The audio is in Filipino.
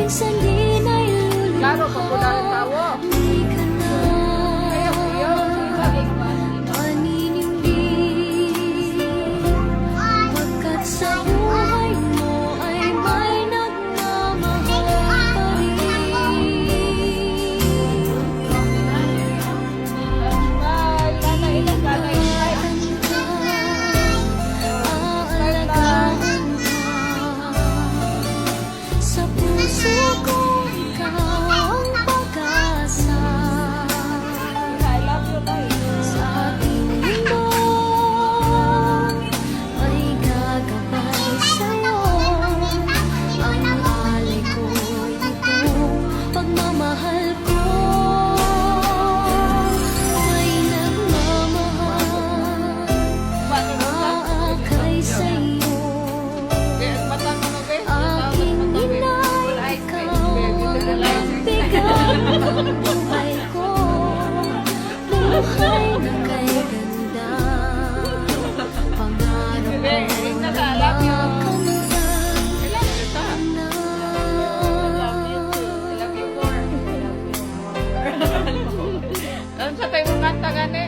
minsan din ay Klaro, luluha. popularin tawo. Di ka na Ayaw, ayaw. maninindig, pagkat sa buhay mo ay may nagmamahal pa rin. Aalagaan ka, sa puso ko ikaw ang pag-asa. Sa ating mundo ay gagabay sa'yo. Ang alay ko'y itong pagmamahal ko. May nagmamahal, aakay sa'yo. Aking inay, ikaw ang bigang buhay ko. Buhay na kay ganda, pangarap ko na makamtan na. Sa tayo mga kanta gani.